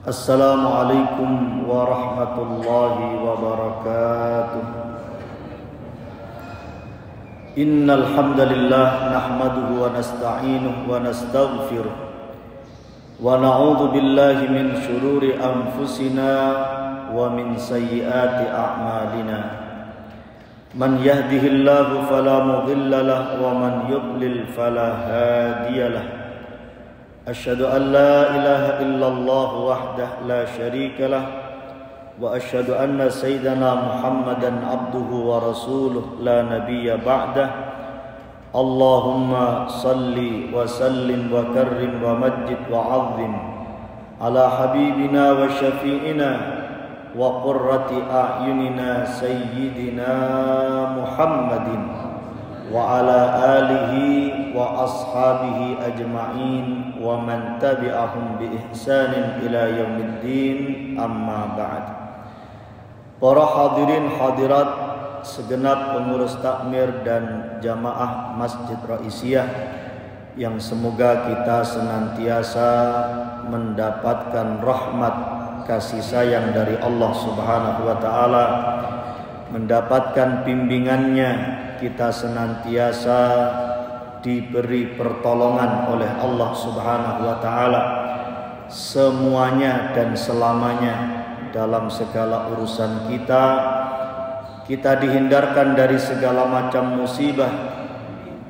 Assalamualaikum warahmatullahi wabarakatuh. Innal hamdalillah nahmaduhu wa nasta'inuhu wa nastaghfiruh wa na'udzu billahi min shururi anfusina wa min sayyiati a'malina. Man yahdihillahu fala mudilla lahu wa man yudlil fala hadiyalah. Asyhadu an la ilaha illallah wahdahu la syarika lah wa asyhadu anna sayyidana Muhammadan abduhu wa rasuluh la nabiyya ba'dah. Allahumma salli wa sallim wa karrim wa majid wa 'azzim ala habibina wa syafi'ina wa qurrati a'yunina sayyidina Muhammadin wa ala alihi wa ashabihi ajma'in wa man tabi'ahum bi ihsanin ila yaumiddin, amma ba'd. Para hadirin hadirat, segenap pengurus takmir dan jamaah Masjid Raisiyah yang semoga kita senantiasa mendapatkan rahmat kasih sayang dari Allah Subhanahu wa taala, mendapatkan bimbingannya, kita senantiasa diberi pertolongan oleh Allah Subhanahu wa taala semuanya dan selamanya dalam segala urusan kita. Kita dihindarkan dari segala macam musibah,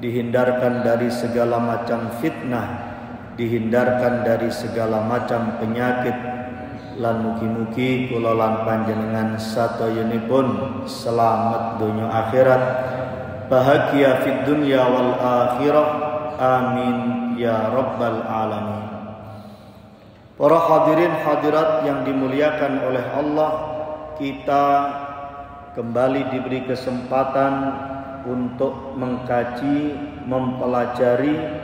dihindarkan dari segala macam fitnah, dihindarkan dari segala macam penyakit. Lan mugi-mugi kula lan panjenengan satoyonipun selamat dunya akhirat, bahagia fid dunya wal akhirah, amin ya rabbal alamin. Para hadirin hadirat yang dimuliakan oleh Allah, kita kembali diberi kesempatan untuk mengkaji, mempelajari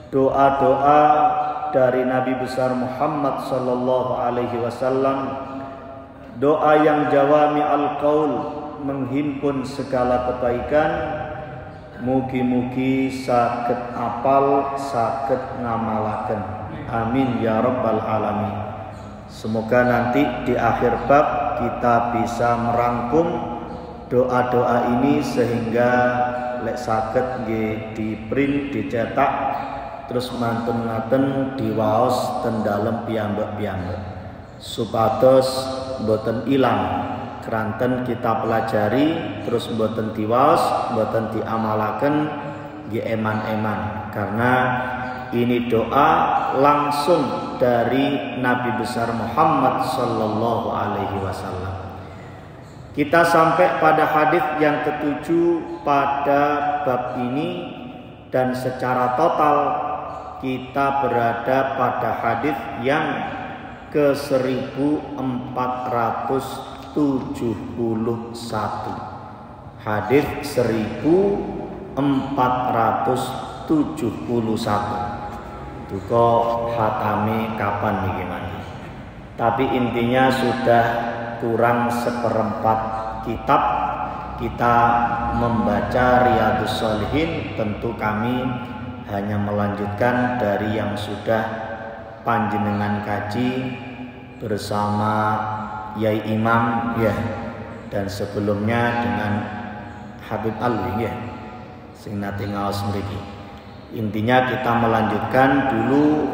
doa-doa dari Nabi besar Muhammad sallallahu alaihi wasallam, doa yang jawami al-qaul, menghimpun segala kebaikan. Mugi-mugi saged apal, saged ngamalaken, amin ya rabbal alamin. Semoga nanti di akhir bab kita bisa merangkum doa-doa ini sehingga lek saged nggih di-print, dicetak, terus mantun ngaten diwaos ten dalem piyambak-piyambak supados mboten ilang keranten kita pelajari terus mboten diwaos, mboten diamalaken nggih eman-eman, karena ini doa langsung dari Nabi besar Muhammad sallallahu alaihi wasallam. Kita sampai pada hadis yang ketujuh pada bab ini, dan secara total kita berada pada hadis yang ke-1471. Hadis 1471. Duka hatame kapan niki mangke. Tapi intinya sudah kurang seperempat kitab kita membaca Riyadhus Shalihin. Tentu kami hanya melanjutkan dari yang sudah panjenengan kaji bersama Yai Imam ya, dan sebelumnya dengan Habib Alwi ya, sing nate ngaos mriki. Intinya kita melanjutkan dulu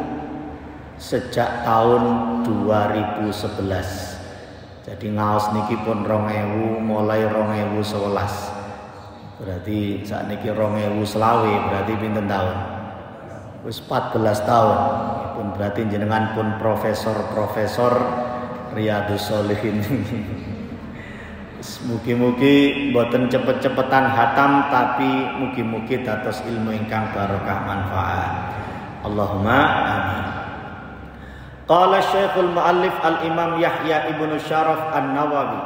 sejak tahun 2011. Jadi ngaos niki pun 2000, mulai 2011. Berarti saat niki 2020, berarti pinten tahun? Wis 14 tahun. Pun berarti jenengan pun profesor Riyadhus Shalihin. Mugi-mugi mboten cepet-cepetan hatam, tapi mugi-mugi dados ilmu ingkang barokah manfaat. Allahumma amin. Qala Syekhul Muallif Al-Imam Yahya Ibnu Syaraf An-Nawawi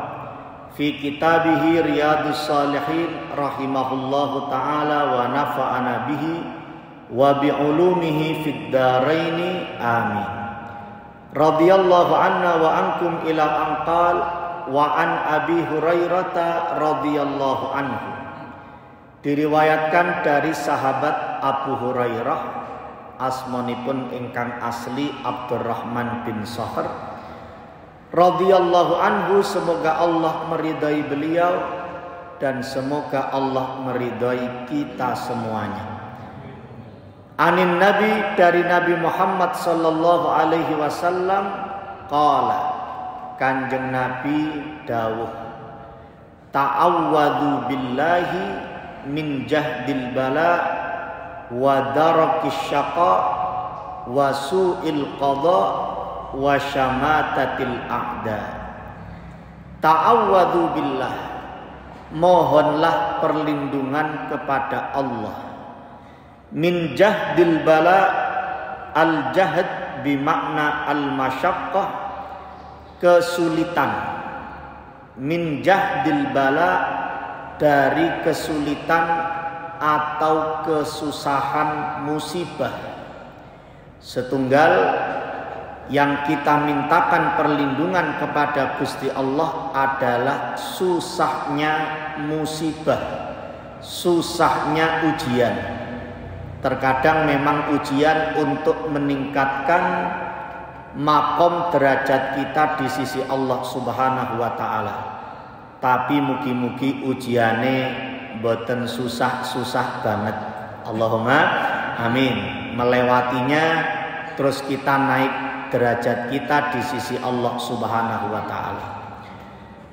fi kitabihi Riyadhus Shalihin rahimahullahu taala wa nafa'ana bihi wa bi'ulumihi fid dharaini, amin. Radhiyallahu anna wa ankum ila anqal wa an Abi Hurairah radhiyallahu anhu. Diriwayatkan dari sahabat Abu Hurairah, asmanipun ingkang asli Abdurrahman bin Sakhar, radhiyallahu anhu, semoga Allah meridai beliau dan semoga Allah meridai kita semuanya. Anin Nabi, dari Nabi Muhammad sallallahu alaihi wasallam, qala, Kanjeng Nabi dawuh, ta'awwadu billahi min jahdil bala wa darakis syaqa wa su'il qada wa syamatatil a'da. Ta'awwadu billah, mohonlah perlindungan kepada Allah. Min jahdil bala, al jahd bimakna al masyaqqah, kesulitan. Min jahdil bala, dari kesulitan atau kesusahan musibah. Setunggal yang kita mintakan perlindungan kepada Gusti Allah adalah susahnya musibah, susahnya ujian. Terkadang memang ujian untuk meningkatkan makom derajat kita di sisi Allah Subhanahu wa taala. Tapi mugi-mugi ujiane boten susah-susah banget. Allahumma amin. Melewatinya terus kita naik derajat kita di sisi Allah Subhanahu wa taala.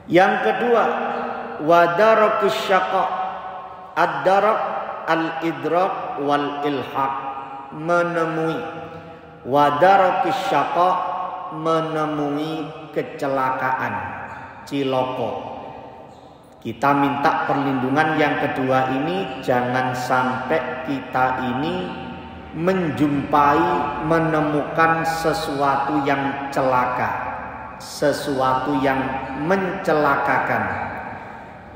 Yang kedua, wadarakis syaqa. Ad-darak al-idrak wal ilhaq, menemui. Wadarakis syaqa, menemui kecelakaan, ciloko. Kita minta perlindungan yang kedua ini, jangan sampai kita ini menjumpai, menemukan sesuatu yang celaka, sesuatu yang mencelakakan.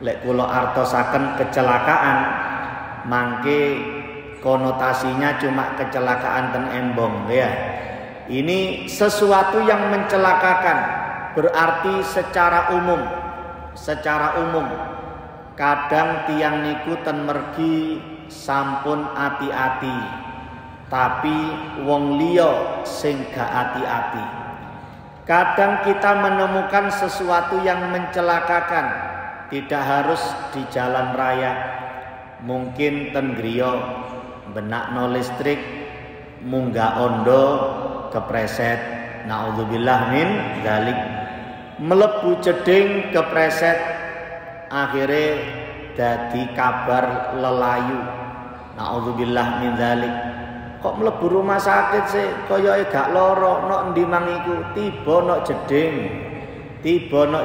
Lek kula artosaken kecelakaan, mangke konotasinya cuma kecelakaan ten embong ya. Ini sesuatu yang mencelakakan, berarti secara umum. Secara umum kadang tiang niku ten mergi sampun ati-ati, tapi wong liya sing gak ati-ati. Kadang kita menemukan sesuatu yang mencelakakan, tidak harus di jalan raya. Mungkin ten griya benakno listrik munggah ondo kepreset, naudzubillah min dzalik. Melebu jeding kepreset, akhirnya dadi kabar lelayu, naudzubillah min dzalik. Kok mlebu rumah sakit sih, koyoke gak loro, nok endi mangiku, tiba nok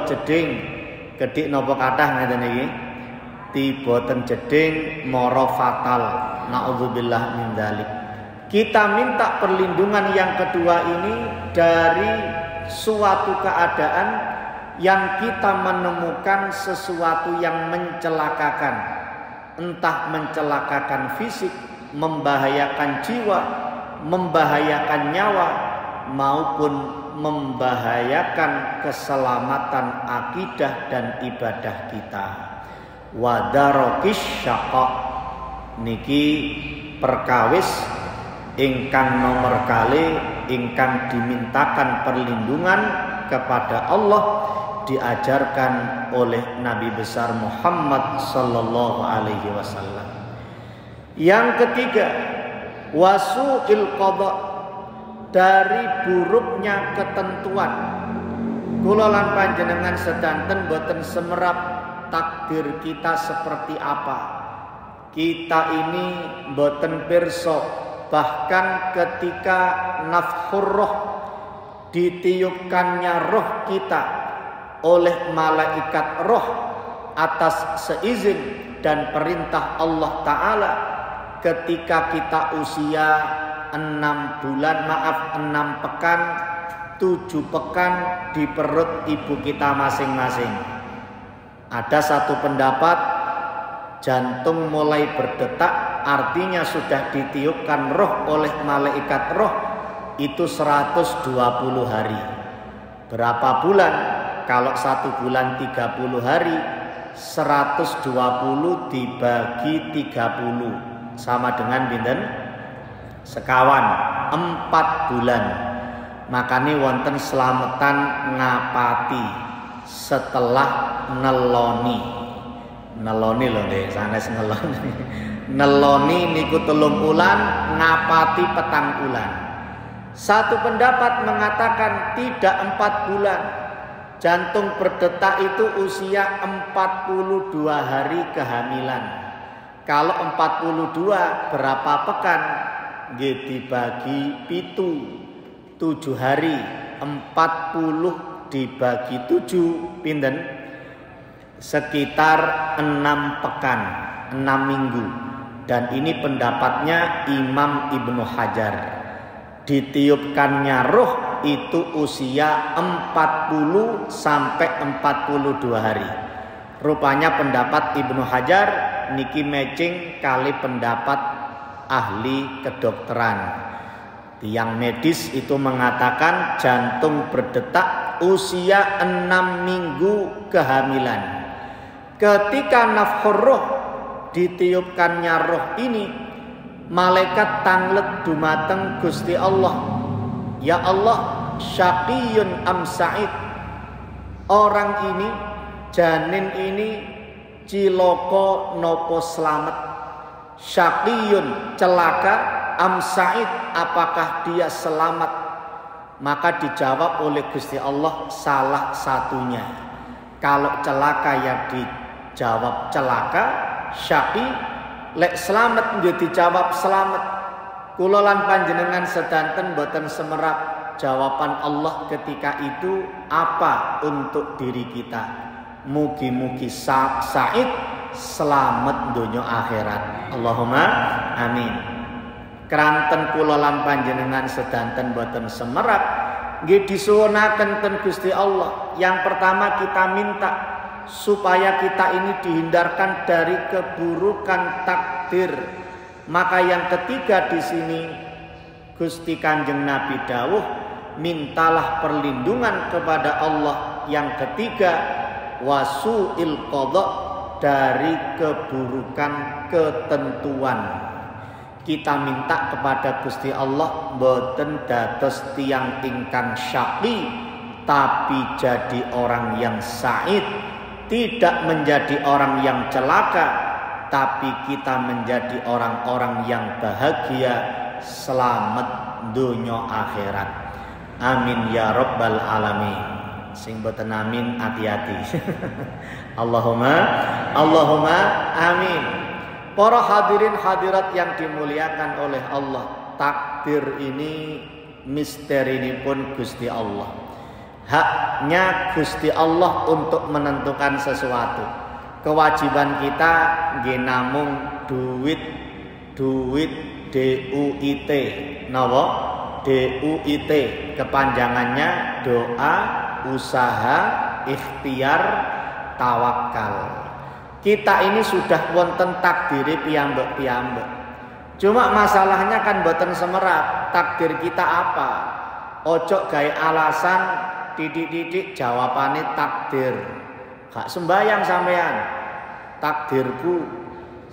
jeding, kedik napa kathah ngeten iki, tiba ten jeding mara fatal, naudzubillah min dzalik. Kita minta perlindungan yang kedua ini dari suatu keadaan yang kita menemukan sesuatu yang mencelakakan, entah mencelakakan fisik, membahayakan jiwa, membahayakan nyawa, maupun membahayakan keselamatan akidah dan ibadah kita. Wadarakis syaqa niki perkawis ingkang nomor kali ingkang dimintakan perlindungan kepada Allah, diajarkan oleh Nabi besar Muhammad sallallahu alaihi wasallam. Yang ketiga, wasu'il qada, dari buruknya ketentuan. Kula lan panjenengan sedanten boten semerap takdir kita seperti apa. Kita ini boten pirsa. Bahkan ketika nafkhur roh, ditiupkannya roh kita oleh malaikat roh atas seizin dan perintah Allah Ta'ala, ketika kita usia 6 pekan, 7 pekan di perut ibu kita masing-masing. Ada satu pendapat, jantung mulai berdetak, artinya sudah ditiupkan roh oleh malaikat roh, itu 120 hari. Berapa bulan? Kalau 1 bulan 30 hari, 120 dibagi 30 sama dengan binten? Sekawan, 4 bulan. Makane wonten slametan ngapati setelah neloni. Neloni lho nggih, sanes neloni. Neloni niku 3 wulan, ngapati 4 wulan. Satu pendapat mengatakan tidak 4 bulan. Jantung berdetak itu usia 42 hari kehamilan. Kalau 42 berapa pekan? Nggih dibagi 7 hari. 40 dibagi 7 pinten? Sekitar 6 pekan, 6 minggu. Dan ini pendapatnya Imam Ibnu Hajar. Ditiupkannya roh itu usia 40 sampai 42 hari. Rupanya pendapat Ibnu Hajar niki matching kali pendapat ahli kedokteran. Tiang medis itu mengatakan jantung berdetak usia 6 minggu kehamilan. Ketika nafkhur roh, ditiupkannya roh ini, malaikat tanglet dumateng Gusti Allah. Ya Allah, syaqiyun am sa'id. Orang ini, janin ini ciloko nopo slamet. Syaqiyun celaka am sa'id, apakah dia selamat? Maka dijawab oleh Gusti Allah salah satunya. Kalau celaka ya dijawab celaka, syaqi. Lek selamat nggih dijawab selamat. Kula lan panjenengan sedanten boten semerap jawaban Allah ketika itu apa untuk diri kita. Mugi-mugi sa'id, selamat donya akhirat. Allahumma amin. Kranten kula lan panjenengan sedanten boten semerap nggih disuwunaken ten Gusti Allah. Yang pertama kita minta supaya kita ini dihindarkan dari keburukan takdir. Maka yang ketiga di sini Gusti Kanjeng Nabi dawuh, mintalah perlindungan kepada Allah. Yang ketiga wasu'il qada, dari keburukan ketentuan. Kita minta kepada Gusti Allah boten dados tiyang ingkang syaqi, tapi jadi orang yang sa'id. Tidak menjadi orang yang celaka, tapi kita menjadi orang-orang yang bahagia, selamat dunya akhirat. Amin ya rabbal alamin. Sing boten amin hati-hati. Allahumma amin. Para hadirin hadirat yang dimuliakan oleh Allah, takdir ini misteri ini pun Gusti Allah. Haknya Gusti Allah untuk menentukan sesuatu. Kewajiban kita nggih namung duit DUIT. Napa? DUIT kepanjangannya doa, usaha, ikhtiar, tawakal. Kita ini sudah wonten takdiri piyambak-piyambak. Cuma masalahnya kan boten semerap. Takdir kita apa? Ojo gawe alasan didik-didik jawabane takdir. Gak sembayang sampean. Takdirku.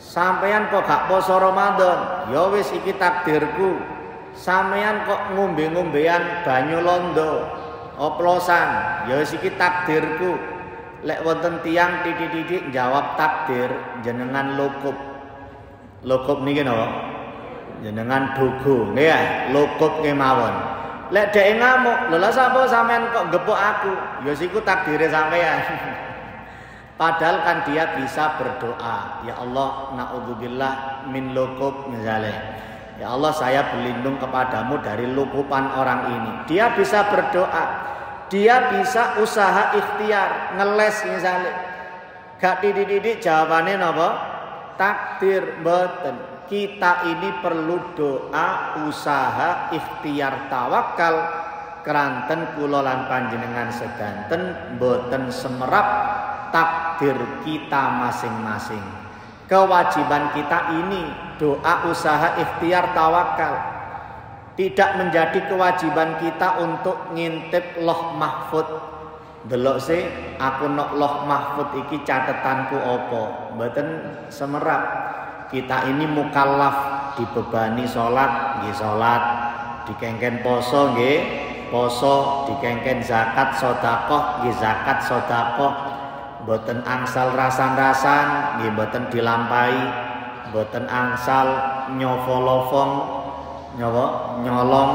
Sampean kok gak poso Ramadan? Ya wis iki takdirku. Sampean kok ngombe-ngombean banyu londo, oplosan? Ya wis iki takdirku. Lek wonten tiyang didik-didik jawab takdir, jenengan lukup. Lukup niki napa? Jenengan dogo, nggih ya, lukup kemawon. Lek dhek ngamuk, lha sapa sampean kok gepuk aku? Ya siku takdire sampean. Padahal kan dia bisa berdoa, ya Allah, naudzubillah min lukub misalnya. Ya Allah, saya berlindung kepadamu dari lukupan orang ini. Dia bisa berdoa. Dia bisa usaha ikhtiar, ngeles misalnya. Gak didik-didik jawabannya napa? Takdir mboten. Kita ini perlu doa, usaha, ikhtiar, tawakal. Keranten kula lan panjenengan sedanten mboten semerap takdir kita masing-masing. Kewajiban kita ini doa, usaha, ikhtiar, tawakal. Tidak menjadi kewajiban kita untuk ngintip loh mahfud. Delok sih, aku nok loh mahfud iki catetanku opo. Mboten semerap. Kita ini mukallaf, dibebani sholat, nggih sholat, dikengken poso nggih nggih poso, dikengken zakat sedekah, nggih zakat sedekah, mboten angsal rasan-rasan, nggih mboten dilampahi, mboten angsal nyovolofong, nyolong,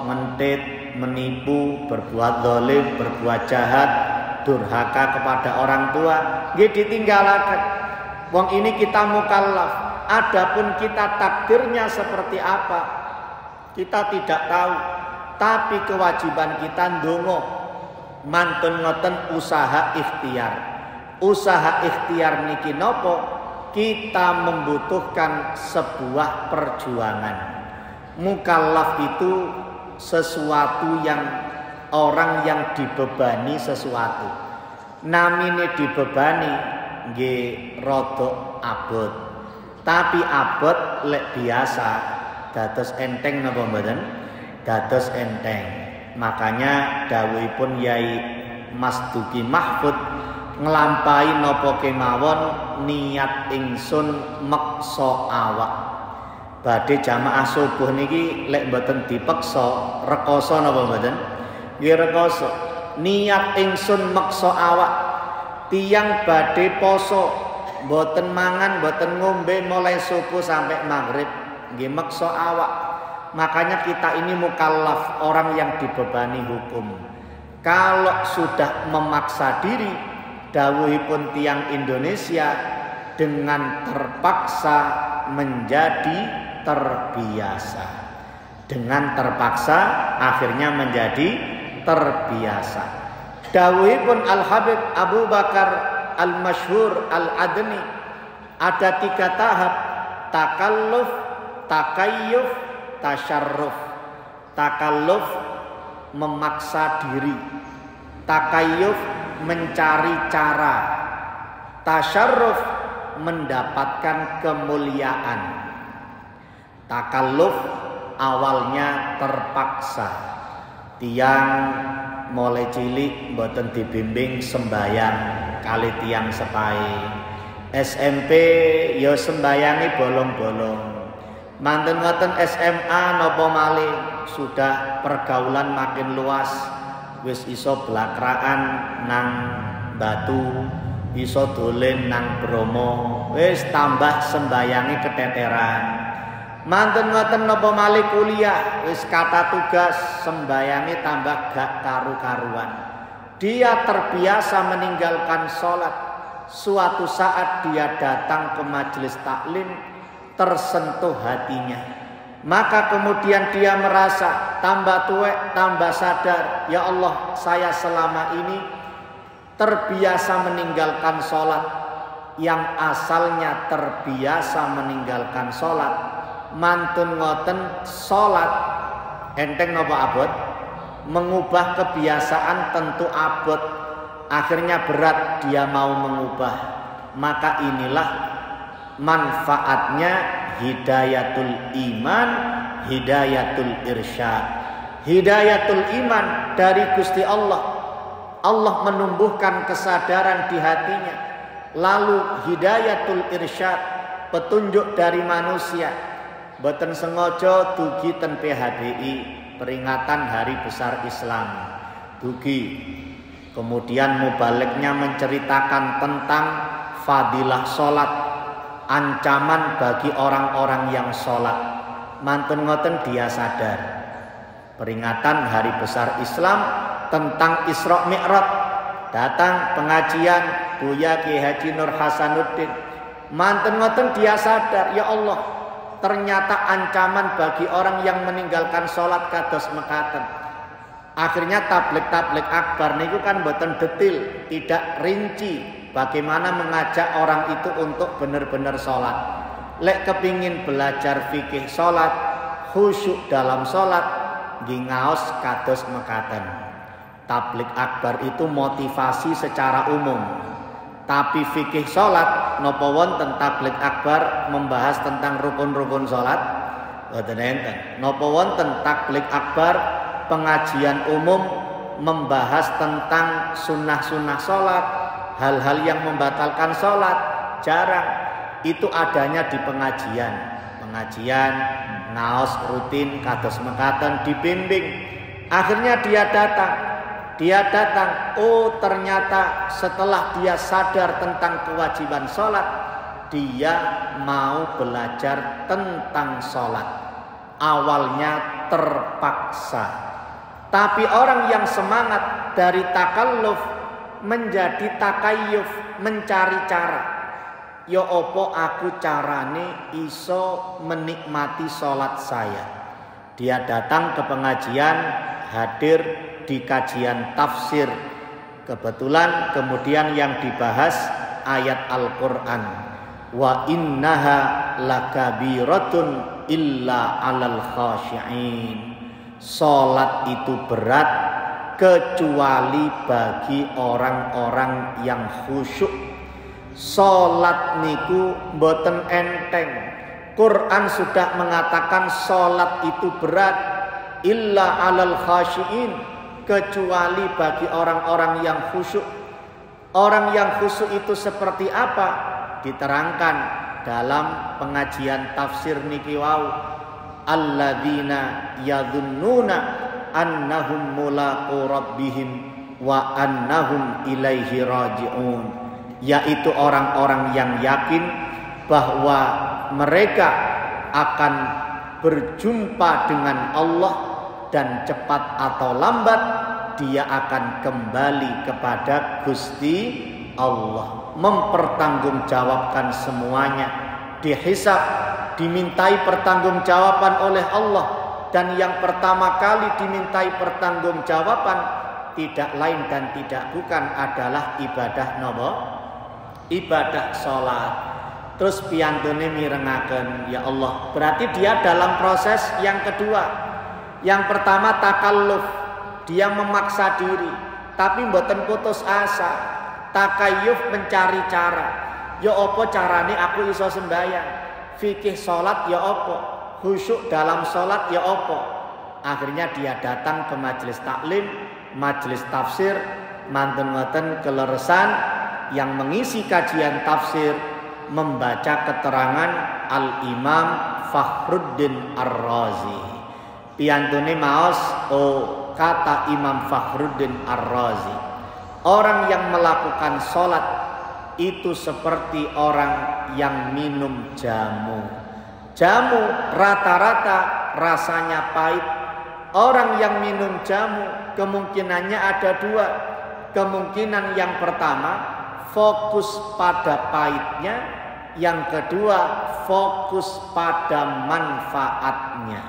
mentit, menipu, berbuat zalim, berbuat jahat, durhaka kepada orang tua, nggih ditinggalaken. Wong ini kita mukallaf. Adapun kita takdirnya seperti apa, kita tidak tahu. Tapi kewajiban kita ndonga mantun ngoten usaha ikhtiar. Usaha ikhtiar niki nopo? Kita membutuhkan sebuah perjuangan. Mukallaf itu sesuatu yang orang yang dibebani sesuatu. Namine dibebani nggih rada abot. Tapi abot lek biasa dados enteng napa mboten? Dados enteng. Makanya dawuhipun Yai Mas Duki Mahfud nglampahi napa kemawon niat ingsun meksa awak. Badhe jamaah subuh niki lek mboten dipeksa rekoso napa mboten? Nggih rekoso. Niat ingsun meksa awak. Tiyang badhe poso mboten mangan, mboten ngombe mulai subuh sampai maghrib, nggih meksa awak. Makanya kita ini mukallaf, orang yang dibebani hukum. Kalau sudah memaksa diri, dawuhipun tiyang Indonesia, dengan terpaksa menjadi terbiasa. Dengan terpaksa akhirnya menjadi terbiasa. Dawuhipun Al-Habib Abu Bakar Al-Masyhur Al-Adni, ada 3 tahap: takalluf, takayyuf, tasyarruf. Takalluf memaksa diri, takayyuf mencari cara, tasyarruf mendapatkan kemuliaan. Takalluf awalnya terpaksa. Tiang mulai cilik mboten dibimbing sembayang kali tiang sepai. SMP ya sembayangi bolong-bolong. Mantun ngoten SMA napa malih sudah pergaulan makin luas, wis iso blakraan nang Batu, iso dolen nang Bromo, wis tambah sembayangi keteteran. Mantun ngoten napa malih kuliah, wis kata tugas sembayangi tambah gak karu-karuan. Dia terbiasa meninggalkan sholat. Suatu saat dia datang ke majelis taklim, tersentuh hatinya. Maka kemudian dia merasa tambah tuwek, tambah sadar, ya Allah, saya selama ini terbiasa meninggalkan sholat. Yang asalnya terbiasa meninggalkan sholat, mantun ngoten sholat enteng napa abot? Mengubah kebiasaan tentu abot. Akhirnya berat dia mau mengubah. Maka inilah manfaatnya hidayatul iman, hidayatul irsyad. Hidayatul iman dari Gusti Allah. Allah menumbuhkan kesadaran di hatinya. Lalu hidayatul irsyad, petunjuk dari manusia. Boten sengaja dugi ten PHBI, peringatan Hari Besar Islam. Dugi. Kemudian mubaliknya menceritakan tentang fadilah sholat, ancaman bagi orang-orang yang sholat. Mantun ngoten dia sadar. Peringatan Hari Besar Islam tentang Isra Mi'raj. Datang pengajian Buya Ki Haji Nur Hasanuddin. Mantun ngoten dia sadar, ya Allah, ternyata ancaman bagi orang yang meninggalkan sholat kados mekaten. Akhirnya tablik akbar niku kan boten detil, tidak rinci bagaimana mengajak orang itu untuk benar-benar sholat. Lek kepingin belajar fikih sholat, khusyuk dalam sholat, ngaos kados mekaten. Tablik akbar itu motivasi secara umum. Tapi fikih sholat napa wonten tablik akbar membahas tentang rukun-rukun sholat? Boten enten. Napa wonten tablik akbar pengajian umum membahas tentang sunnah-sunnah sholat, hal-hal yang membatalkan sholat? Jarang. Itu adanya di pengajian. Pengajian naos rutin kados mekaten dibimbing. Akhirnya dia datang. Oh, ternyata setelah dia sadar tentang kewajiban sholat, dia mau belajar tentang sholat. Awalnya terpaksa, tapi orang yang semangat dari takalluf menjadi takayyuf, mencari cara. Ya opo aku carane iso menikmati sholat saya. Dia datang ke pengajian, hadir di kajian tafsir. Kebetulan kemudian yang dibahas ayat Al-Quran. Wa innaha lakabiratun illa alal khashi'in. Sholat itu berat kecuali bagi orang-orang yang khusyuk. Sholat niku mboten enteng. Quran sudah mengatakan sholat itu berat illa alal khashi'in, kecuali bagi orang-orang yang khusyuk. Orang yang khusyuk itu seperti apa? Diterangkan dalam pengajian tafsir niki wau. Alladzina yadhunnuna annahum mulaqu rabbihim wa annahum ilaihi raji'un, yaitu orang-orang yang yakin bahwa mereka akan berjumpa dengan Allah dan cepat atau lambat dia akan kembali kepada Gusti Allah, mempertanggungjawabkan semuanya, dihisab, dimintai pertanggungjawaban oleh Allah. Dan yang pertama kali dimintai pertanggungjawaban tidak lain dan tidak bukan adalah ibadah nopo? Ibadah sholat. Terus piyantune mirengaken, ya Allah, berarti dia dalam proses yang kedua. Yang pertama takalluf, dia memaksa diri, tapi mboten putus asa. Takayyuf, mencari cara. Ya apa carane aku iso sembahyang? Fikih sholat ya apa? Khusyuk dalam sholat ya apa? Akhirnya dia datang ke majelis taklim, majelis tafsir, manten-manten keleresan yang mengisi kajian tafsir, membaca keterangan Al-Imam Fakhruddin Ar-Razi. Piyantune maos, oh kata Imam Fakhruddin Ar-Razi, orang yang melakukan sholat itu seperti orang yang minum jamu. Jamu rata-rata rasanya pahit. Orang yang minum jamu kemungkinannya ada dua. Kemungkinan yang pertama fokus pada pahitnya, yang kedua fokus pada manfaatnya.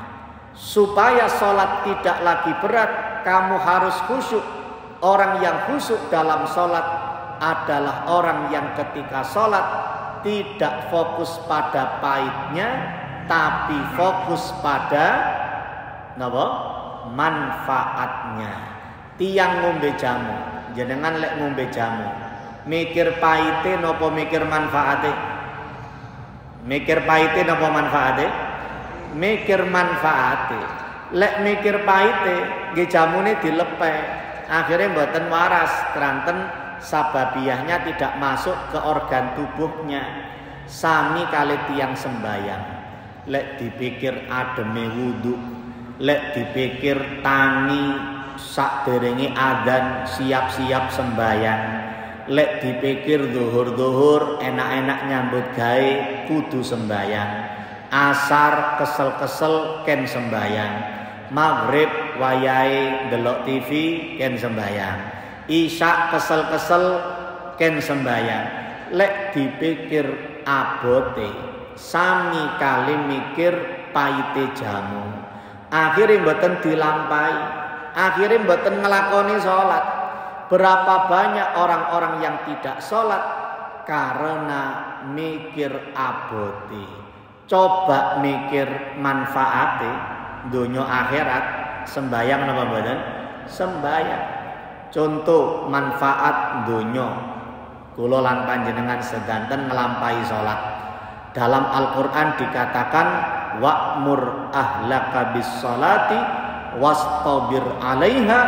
Supaya sholat tidak lagi berat, kamu harus khusyuk. Orang yang khusyuk dalam sholat adalah orang yang ketika sholat tidak fokus pada pahitnya, tapi fokus pada manfaatnya. Tiang ngombe jamu, jenengan lek ngombe jamu, mikir pahite nopo mikir manfaate? Mikir pahite nopo manfaate? Mikir manfaate. Lek mikir pahite, nggih jamune dilepeh, akhirnya mboten waras, keranten sababiyahnya tidak masuk ke organ tubuhnya. Sami kali tiang sembayang, lek dipikir ademe wudu, lek dipikir tangi sakderenge adzan siap-siap sembayang, lek dipikir zuhur-zuhur enak-enak nyambut gawe kudu sembayang, asar kesel-kesel ken sembayang, maghrib wayahe ndelok TV ken sembayang, isya kesel-kesel ken sembayang. Lek dipikir abote sami kali mikir pahite jamu, akhirnya mboten dilampahi, akhirnya mboten ngelakoni sholat. Berapa banyak orang-orang yang tidak sholat karena mikir abote. Coba mikir manfaate dunia akhirat, sembayang napa mboten? Sembayang. Contoh manfaat dunia, kula lan panjenengan sedanten ngelampahi sholat. Dalam Al-Quran dikatakan wa'mur ahlaka bis sholati wastabir 'alaiha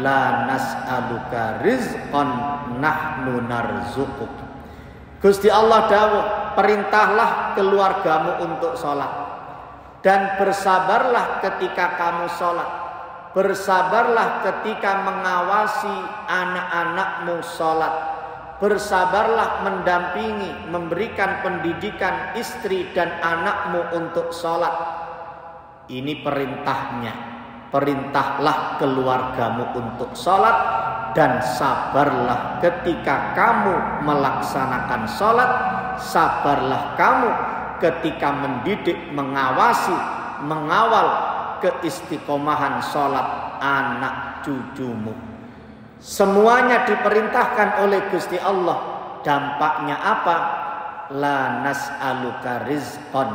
la nas'aluka rizqan nahnu narzuquk. Gusti Allah dawuh, perintahlah keluargamu untuk sholat dan bersabarlah ketika kamu sholat. Bersabarlah ketika mengawasi anak-anakmu sholat. Bersabarlah mendampingi, memberikan pendidikan istri dan anakmu untuk sholat. Ini perintahnya. Perintahlah keluargamu untuk sholat. Dan sabarlah ketika kamu melaksanakan sholat. Sabarlah kamu ketika mendidik, mengawasi, mengawal keistiqomahan sholat anak cucumu. Semuanya diperintahkan oleh Gusti Allah. Dampaknya apa? La nas'aluka rizqan.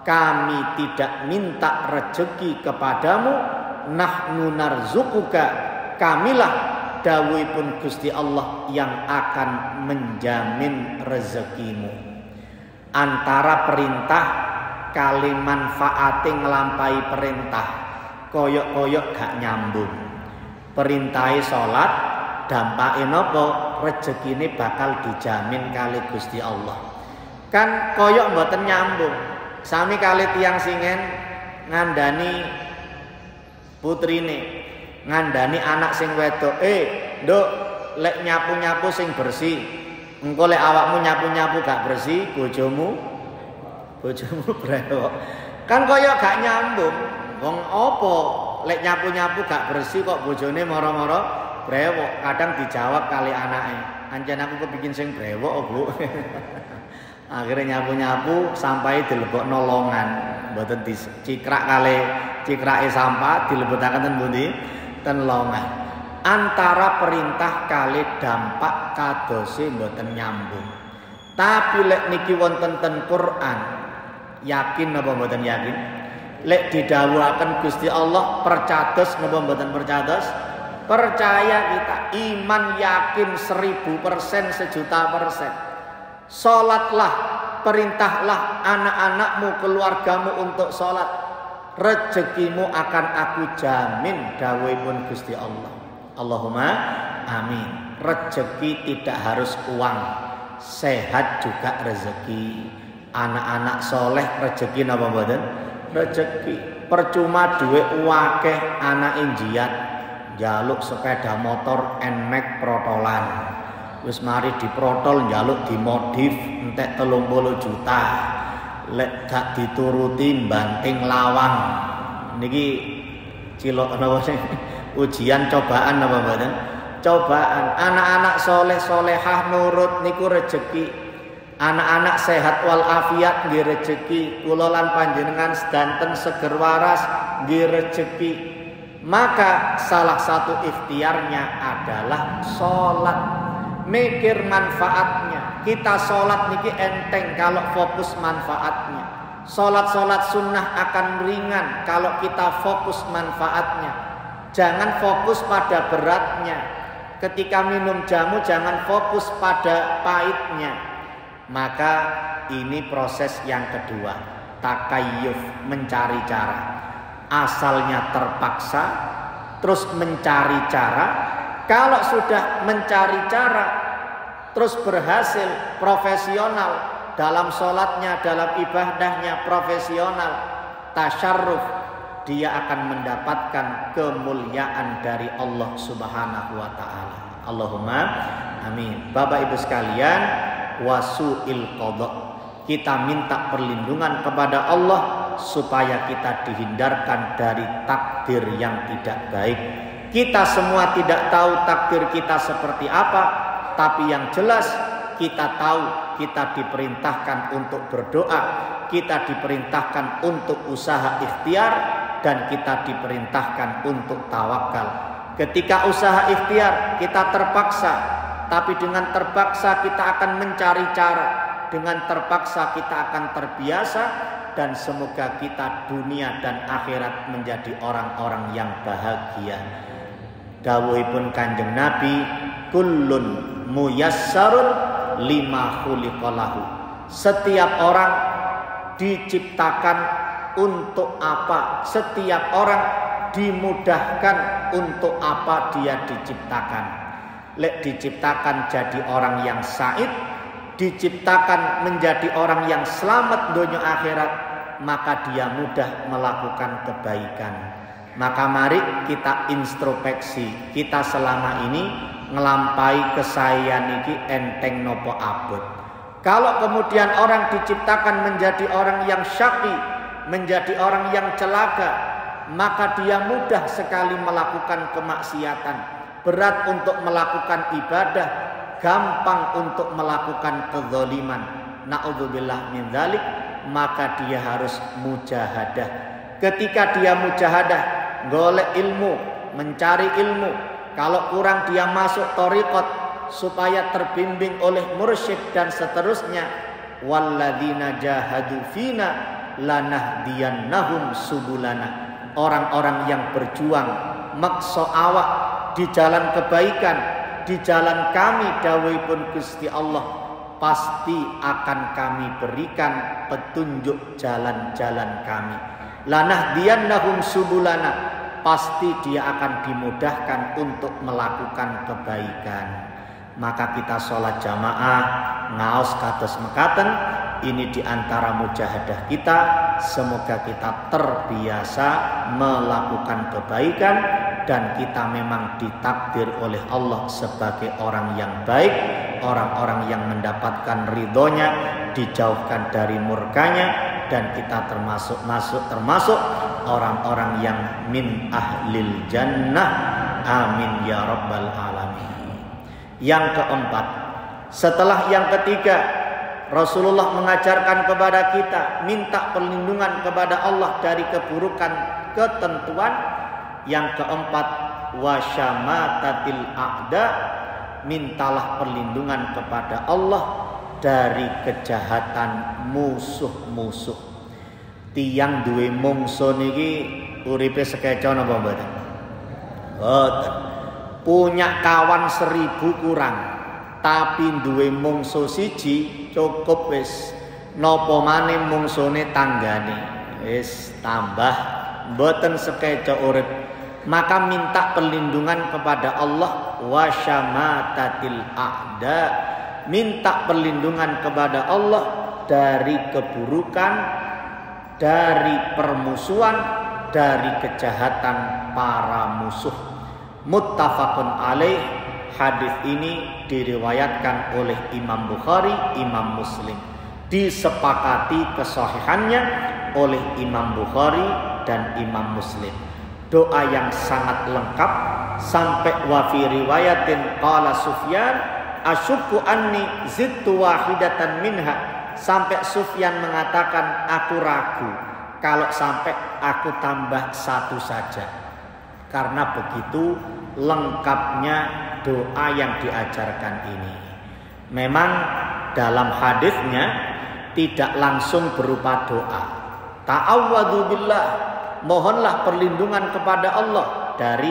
Kami tidak minta rezeki kepadamu. Nahnu narzuquka. Kamilah dawuhipun Gusti Allah yang akan menjamin rezekimu. Antara perintah kali manfaate nglampahi perintah koyok-koyok gak nyambung. Perintahe salat dampake napa? Rezekine bakal dijamin kali Gusti Allah. Kan koyok mboten nyambung. Sami kali tiyang singen ngandani putrine, ngandani anak sing wedok, nduk lek nyapu-nyapu sing bersih. Engko lek awakmu nyapu-nyapu gak bersih, bojomu brewok. Kan koyo gak nyambung. Wong apa lek nyapu-nyapu gak bersih kok bojone moro-moro brewok. Kadang dijawab kali anake, "Ancen aku kepengin sing brewok, Bu." Akhirnya nyapu-nyapu sampai dilebokno longan. Mboten dicikrak kali cikrake sampah dilebetaken ten pundi? Ten longan. Antara perintah kali dampak kadose mboten nyambung. Tapi lek niki wonten ten Quran, yakin napa mboten yakin? Lek didhawuhaken Gusti Allah percados napa mboten percados? Percaya kita, iman yakin 1000%, 1.000.000%. Salatlah, perintahlah anak-anakmu, keluargamu untuk salat. Rezekimu akan aku jamin dawuhipun Gusti Allah. Allahumma amin. Rezeki tidak harus uang, sehat juga rezeki. Anak-anak soleh rezeki napa mboten? Rezeki. Percuma duit akeh anak injiat njaluk sepeda motor Nmax protolan. Wis mari diprotol njaluk dimodif entek 30 juta. Lek gak dituruti banting lawang. Niki cilok napa sing ujian cobaan apa mboten? Cobaan. Anak-anak soleh solehah nurut niku rezeki. Anak-anak sehat wal afiat nggih rezeki. Kula lan panjenengan sedanten seger waras nggih rezeki. Maka salah satu ikhtiarnya adalah sholat. Mikir manfaatnya. Kita sholat niki enteng kalau fokus manfaatnya. Sholat-sholat sunnah akan ringan kalau kita fokus manfaatnya. Jangan fokus pada beratnya. Ketika minum jamu jangan fokus pada pahitnya. Maka ini proses yang kedua. Takayyuf, mencari cara. Asalnya terpaksa, terus mencari cara. Kalau sudah mencari cara, terus berhasil, profesional dalam sholatnya, dalam ibadahnya, profesional, tasyarruf, dia akan mendapatkan kemuliaan dari Allah Subhanahu wa ta'ala. Allahumma amin. Bapak Ibu sekalian, wasu'il qadha. Kita minta perlindungan kepada Allah supaya kita dihindarkan dari takdir yang tidak baik. Kita semua tidak tahu takdir kita seperti apa, tapi yang jelas kita tahu kita diperintahkan untuk berdoa, kita diperintahkan untuk usaha ikhtiar, dan kita diperintahkan untuk tawakal. Ketika usaha ikhtiar kita terpaksa, tapi dengan terpaksa kita akan mencari cara, dengan terpaksa kita akan terbiasa, dan semoga kita dunia dan akhirat menjadi orang-orang yang bahagia. Dawuhipun Kanjeng Nabi, kullun muyassarun lima khuliqalahu. Setiap orang diciptakan untuk apa? Setiap orang dimudahkan untuk apa dia diciptakan. Lek diciptakan jadi orang yang said, diciptakan menjadi orang yang selamat dunia akhirat, maka dia mudah melakukan kebaikan. Maka mari kita introspeksi, kita selama ini ngelampai kesayangan iki enteng nopo abot. Kalau kemudian orang diciptakan menjadi orang yang syaqi, menjadi orang yang celaka, maka dia mudah sekali melakukan kemaksiatan, berat untuk melakukan ibadah, gampang untuk melakukan kezaliman. Na'udzubillah min dzalik, maka dia harus mujahadah. Ketika dia mujahadah, golek ilmu, mencari ilmu, kalau kurang dia masuk thariqat supaya terbimbing oleh mursyid dan seterusnya. Walladzina jahadu fina lanahdiyannahum subulana. Orang-orang yang berjuang maksa awak di jalan kebaikan, di jalan kami dawuhipun Gusti Allah, pasti akan kami berikan petunjuk jalan-jalan kami. Lanahdiyannahum subulana, pasti dia akan dimudahkan untuk melakukan kebaikan. Maka kita sholat jamaah ngaos kados mekaten, ini diantara mujahadah kita. Semoga kita terbiasa melakukan kebaikan dan kita memang ditakdir oleh Allah sebagai orang yang baik, orang-orang yang mendapatkan ridhonya, dijauhkan dari murkanya, dan kita termasuk orang-orang yang min ahlil jannah. Amin ya rabbal alamin. Yang keempat, setelah yang ketiga, Rasulullah mengajarkan kepada kita minta perlindungan kepada Allah dari keburukan ketentuan. Yang keempat, wasyamatatil a'da, mintalah perlindungan kepada Allah dari kejahatan musuh-musuh. Tiang duwe mungsuh niki uripe sekeca napa mboten? Mboten. Punya kawan 1000 kurang, tapi duwe mungsuh siji cukup wis. Napa maneh mungsune tanggane wis tambah mboten sekeca urip. Maka minta perlindungan kepada Allah, wasyamatatil a'da, minta perlindungan kepada Allah dari keburukan, dari permusuhan, dari kejahatan para musuh. Muttafaqun alaih. Hadis ini diriwayatkan oleh Imam Bukhari, Imam Muslim. Disepakati kesahihannya oleh Imam Bukhari dan Imam Muslim. Doa yang sangat lengkap sampai wa fi riwayatin qala Sufyan asyukku anni zittu wahidatan minha, sampai Sufyan mengatakan aku ragu kalau sampai aku tambah satu saja, karena begitu lengkapnya doa yang diajarkan ini. Memang dalam hadisnya tidak langsung berupa doa. Ta'awwadhu billah, mohonlah perlindungan kepada Allah dari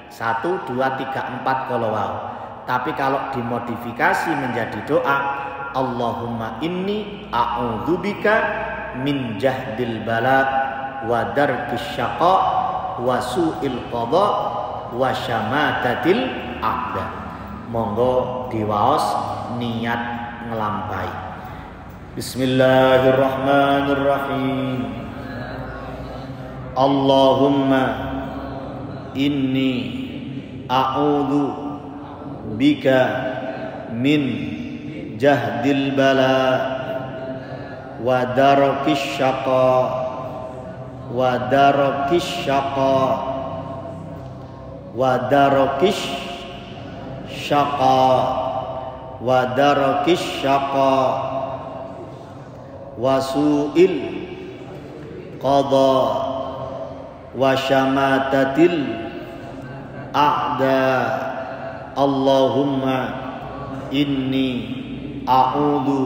1, 2, 3, 4 kalau wow. Tapi kalau dimodifikasi menjadi doa, Allahumma inni a'udzubika min jahdil bala wa darkis syaqa wa su'il qada wa syamatatil a'da. Monggo diwaos niat ngelampai. Bismillahirrahmanirrahim. Allahumma inni a'udzu bika min jahdil bala wa darakis syaqa wa darakis syaqa wa darakis syaqa wa darakis syaqa wa su'il qada wa syamatatil a'da. Allahumma inni a'udzu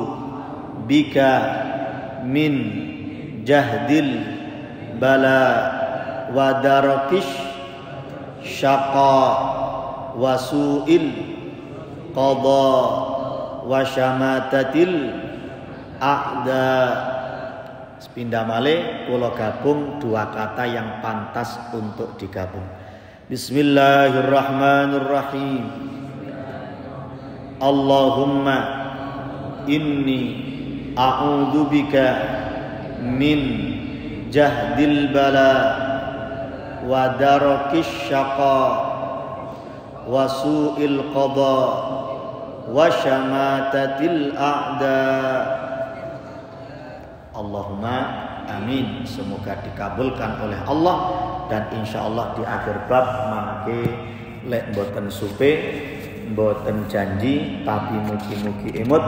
bika min jahdil bala wa darakis syaqa wa su'il qada wa syamatatil a'da. Sepindah malih kula gabung dua kata yang pantas untuk digabung. Bismillahirrahmanirrahim. Allahumma inni a'udzubika min jahdil bala wa darakis syaqa wa su'il qada wa syamatatil a'da. Allahumma amin. Semoga dikabulkan oleh Allah, dan insyaallah di akhir bab mangke lek mboten supe mboten janji tapi mugi-mugi imut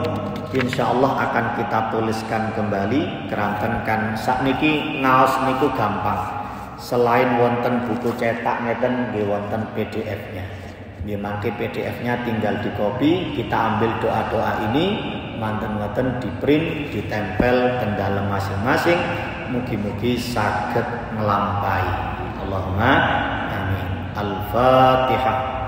insyaallah akan kita tuliskan kembali. Keranten kan sakniki ngaos niku gampang, selain wonten buku cetak ngeten nggih wonten PDF-nya. Nggih mangke PDF-nya tinggal di copy, kita ambil doa-doa ini manten ngoten di print, ditempel teng dalem masing-masing, mugi-mugi saged nglampahi. Allahumma amin. Al-Fatihah.